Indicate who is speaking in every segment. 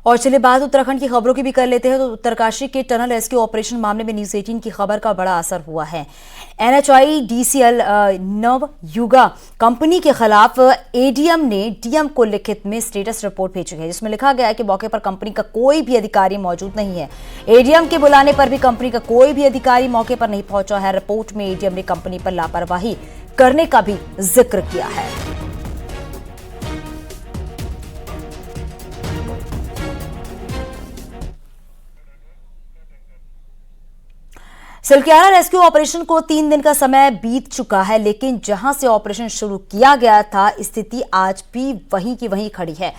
Speaker 1: और चलिए बात उत्तराखंड की खबरों की भी कर लेते हैं। तो उत्तरकाशी के टनल रेस्क्यू ऑपरेशन मामले में न्यूज 18 की खबर का बड़ा असर हुआ है। NHIDCL नवयुगा कंपनी के खिलाफ ADM ने DM को लिखित में स्टेटस रिपोर्ट भेजी है, जिसमें लिखा गया है कि मौके पर कंपनी का कोई भी अधिकारी मौजूद नहीं है। ADM के बुलाने पर भी कंपनी का कोई भी अधिकारी मौके पर नहीं पहुंचा है। रिपोर्ट में ADM ने कंपनी पर लापरवाही करने का भी जिक्र किया है। सिलक्यारा रेस्क्यू ऑपरेशन को 3 दिन का समय बीत चुका है, लेकिन जहां से ऑपरेशन शुरू किया गया था स्थिति आज भी वहीं की वहीं खड़ी है।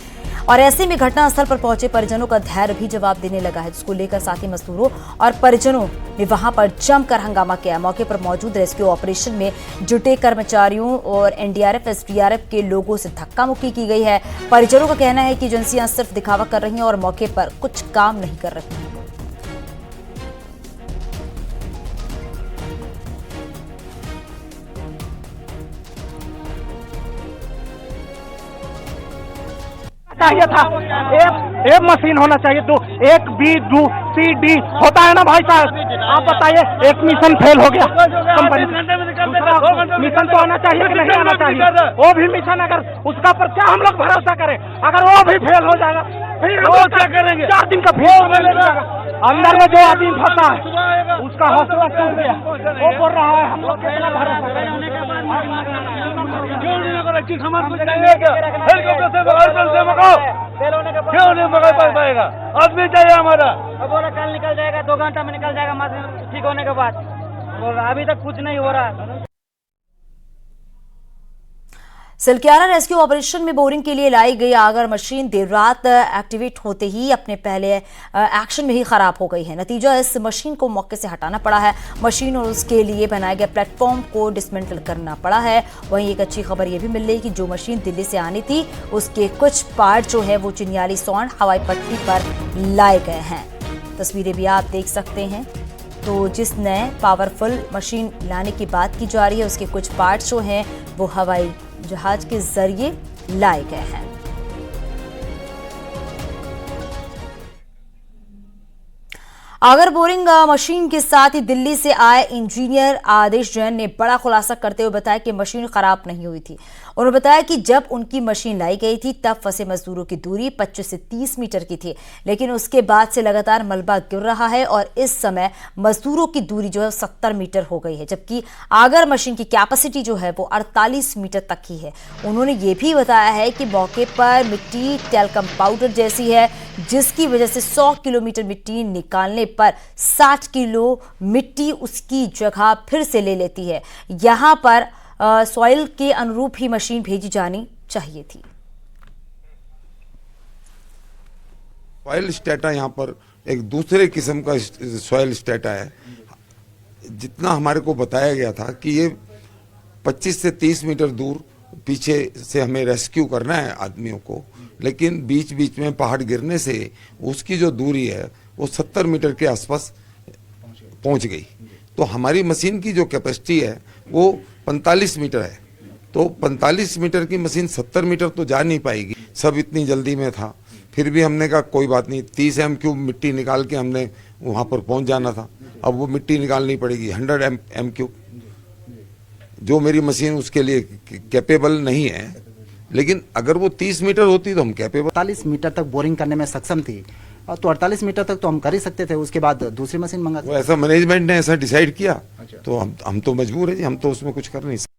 Speaker 1: और ऐसे में घटनास्थल पर पहुंचे परिजनों का धैर्य भी जवाब देने लगा है, जिसको लेकर साथी मजदूरों और परिजनों ने वहां पर जमकर हंगामा किया। मौके पर मौजूद रेस्क्यू ऑपरेशन में जुटे कर्मचारियों और NDRF SDRF के लोगों से धक्का मुक्की की गई है। परिजनों का कहना है कि एजेंसियां सिर्फ दिखावा कर रही हैं और मौके पर कुछ काम नहीं कर रही।
Speaker 2: चाहिए था एक मशीन होना चाहिए। तो एक B 2 C D होता है ना भाई साहब, आप बताइए। एक मिशन फेल हो गया कंपनी, मिशन तो आना चाहिए कि नहीं आना चाहिए? वो भी मिशन अगर उसका पर क्या हम लोग भरोसा करें? अगर वो भी फेल हो जाएगा फिर वो क्या करेंगे? 4 दिन का फेल हो जाएगा। अंदर में जो आदमी फंसा है उसका हौसला टूट गया। वो बोल रहा है हम लोग कितना भरोसा करें?
Speaker 3: क्यों नहीं मकान पास पाएगा? आदमी चाहिए हमारा।
Speaker 4: अब बोला कल निकल जाएगा, 2 घंटा में निकल जाएगा मशीन ठीक होने के बाद। बोल रहा अभी तक कुछ नहीं हो रहा।
Speaker 1: सिलक्यारा रेस्क्यू ऑपरेशन में बोरिंग के लिए लाई गई आगर मशीन देर रात एक्टिवेट होते ही अपने पहले एक्शन में ही खराब हो गई है। नतीजा इस मशीन को मौके से हटाना पड़ा है। मशीन और उसके लिए बनाए गए प्लेटफॉर्म को डिसमेंटल करना पड़ा है। वहीं एक अच्छी खबर यह भी मिल रही कि जो मशीन दिल्ली से आनी थी उसके कुछ पार्ट जो है वो चिन्यालीसौड़ हवाई पट्टी पर लाए गए हैं। तस्वीरें भी आप देख सकते हैं। तो जिस नए पावरफुल मशीन लाने की बात की जा रही है उसके कुछ पार्ट जो हैं वो हवाई जहाज के जरिए लाए गए हैं। आगर बोरिंग मशीन के साथ ही दिल्ली से आए इंजीनियर आदेश जैन ने बड़ा खुलासा करते हुए बताया कि मशीन खराब नहीं हुई थी। उन्होंने बताया कि जब उनकी मशीन लाई गई थी तब फंसे मजदूरों की दूरी 25 से 30 मीटर की थी, लेकिन उसके बाद से लगातार मलबा गिर रहा है और इस समय मजदूरों की दूरी जो है 70 मीटर हो गई है, जबकि आगर मशीन की कैपेसिटी जो है वो 48 मीटर तक की है। उन्होंने ये भी बताया है कि मौके पर मिट्टी टेल्कम पाउडर जैसी है, जिसकी वजह से 100 किलोमीटर मिट्टी निकालने पर 60 किलो मिट्टी उसकी जगह फिर से ले लेती है। यहां पर सॉइल के अनुरूप ही मशीन भेजी जानी चाहिए थी।
Speaker 5: सॉइल स्टेटा यहाँ पर एक दूसरे किस्म का सॉइल स्टेटा है। जितना हमारे को बताया गया था कि ये 25 से 30 मीटर दूर पीछे से हमें रेस्क्यू करना है आदमियों को, लेकिन बीच बीच में पहाड़ गिरने से उसकी जो दूरी है वो 70 मीटर के आसपास पहुंच गई। तो हमारी मशीन की जो कैपेसिटी है वो 45 मीटर है, तो 45 मीटर की मशीन 70 मीटर तो जा नहीं पाएगी। सब इतनी जल्दी में था, फिर भी हमने कहा कोई बात नहीं, 30 M³ मिट्टी निकाल के हमने वहाँ पर पहुँच जाना था। अब वो मिट्टी निकालनी पड़ेगी 100 M³ जो मेरी मशीन उसके लिए कैपेबल नहीं है, लेकिन अगर वो 30 मीटर होती तो हम कैपेबल।
Speaker 6: 48 मीटर तक बोरिंग करने में सक्षम थी, तो 48 मीटर तक तो हम कर ही सकते थे। उसके बाद दूसरी मशीन मंगा,
Speaker 5: वो ऐसा मैनेजमेंट ने ऐसा डिसाइड किया। तो हम तो मजबूर है जी, हम तो उसमें कुछ कर नहीं सकते।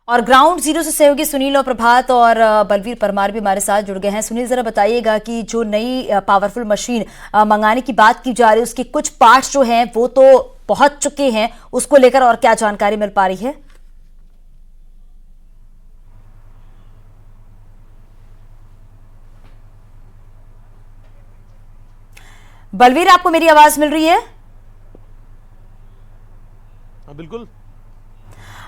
Speaker 1: और ग्राउंड जीरो से सहयोगी सुनील और प्रभात और बलवीर परमार भी हमारे साथ जुड़ गए हैं। सुनील, जरा बताइएगा कि जो नई पावरफुल मशीन मंगाने की बात की जा रही है उसके कुछ पार्ट्स जो हैं वो तो पहुंच चुके हैं, उसको लेकर और क्या जानकारी मिल पा रही है? बलवीर, आपको मेरी आवाज मिल रही है?
Speaker 3: बिल्कुल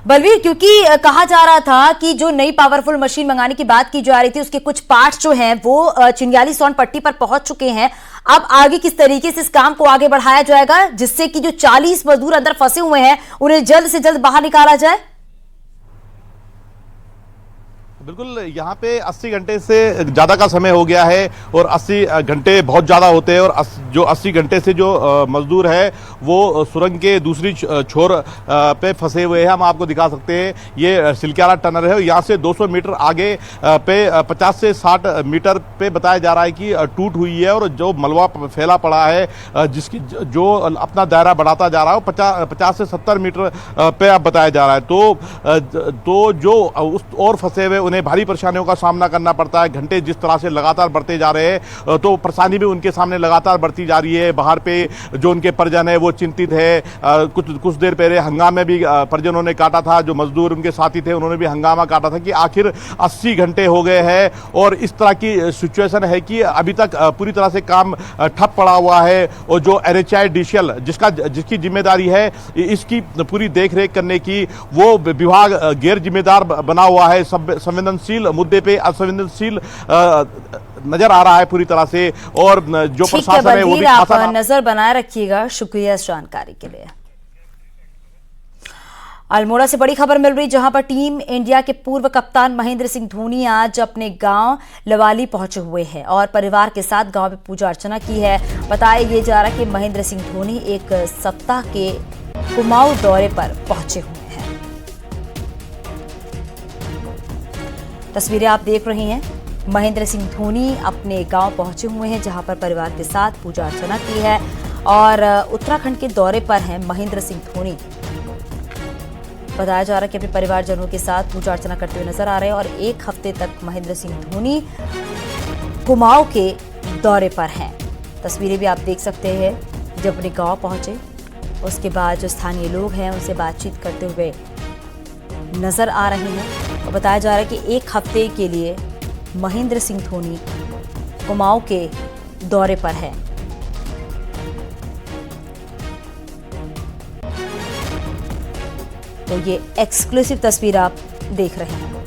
Speaker 1: बलवीर, क्योंकि कहा जा रहा था कि जो नई पावरफुल मशीन मंगाने की बात की जा रही थी उसके कुछ पार्ट्स जो हैं वो चिन्यालीसौड़ पट्टी पर पहुंच चुके हैं। अब आगे किस तरीके से इस काम को आगे बढ़ाया जाएगा जिससे कि जो 40 मजदूर अंदर फंसे हुए हैं उन्हें जल्द से जल्द बाहर निकाला जाए?
Speaker 3: बिल्कुल, यहाँ पे 80 घंटे से ज़्यादा का समय हो गया है और 80 घंटे बहुत ज़्यादा होते हैं। और जो 80 घंटे से जो मजदूर है वो सुरंग के दूसरी छोर पे फंसे हुए हैं। हम आपको दिखा सकते हैं, ये सिलक्यारा टनल है। यहाँ से 200 मीटर आगे पे 50 से 60 मीटर पे बताया जा रहा है कि टूट हुई है और जो मलबा फैला पड़ा है, जिसकी जो अपना दायरा बढ़ाता जा रहा है, 50 से 70 मीटर पे अब बताया जा रहा है। तो जो उस और फंसे हुए उन्हें भारी परेशानियों का सामना करना पड़ता है। घंटे जिस तरह से लगातार बढ़ते जा रहे हैं तो परेशानी भी उनके सामने लगातार बढ़ती जा रही है। बाहर पे जो उनके परिजन है वो चिंतित है। कुछ देर पहले हंगामे भी परिजनों ने काटा था, जो मजदूर उनके साथी थे उन्होंने भी हंगामा काटा था कि आखिर 80 घंटे हो गए हैं और इस तरह की सिचुएशन है कि अभी तक पूरी तरह से काम ठप पड़ा हुआ है। और जो NHIDCL जिसकी जिम्मेदारी है इसकी पूरी देखरेख करने की, वो विभाग गैर जिम्मेदार बना हुआ है। संवेदनशील मुद्दे पे असंवेदनशील नजर आ रहा है पूरी तरह से। और जो प्रशासन है वो भी
Speaker 1: आप नजर बनाए रखिएगा। शुक्रिया इस जानकारी के लिए। अल्मोड़ा से बड़ी खबर मिल रही, जहां पर टीम इंडिया के पूर्व कप्तान महेंद्र सिंह धोनी आज अपने गांव लवाली पहुंचे हुए हैं और परिवार के साथ गांव में पूजा अर्चना की है। बताया ये जा रहा है कि महेंद्र सिंह धोनी एक सप्ताह के कुमाऊं दौरे पर पहुंचे हुए हैं। तस्वीरें आप देख रहे हैं, महेंद्र सिंह धोनी अपने गांव पहुंचे हुए हैं, जहां पर परिवार के साथ पूजा अर्चना की है और उत्तराखंड के दौरे पर हैं महेंद्र सिंह धोनी। बताया जा रहा है कि अपने परिवारजनों के साथ पूजा अर्चना करते हुए नजर आ रहे हैं और एक हफ्ते तक महेंद्र सिंह धोनी कुमाऊं के दौरे पर हैं। तस्वीरें भी आप देख सकते हैं, जब अपने गांव पहुंचे उसके बाद जो स्थानीय लोग हैं उनसे बातचीत करते हुए नजर आ रहे हैं। और बताया जा रहा है कि एक हफ्ते के लिए महेंद्र सिंह धोनी कुमाऊं के दौरे पर है। तो ये एक्सक्लूसिव तस्वीर आप देख रहे हैं।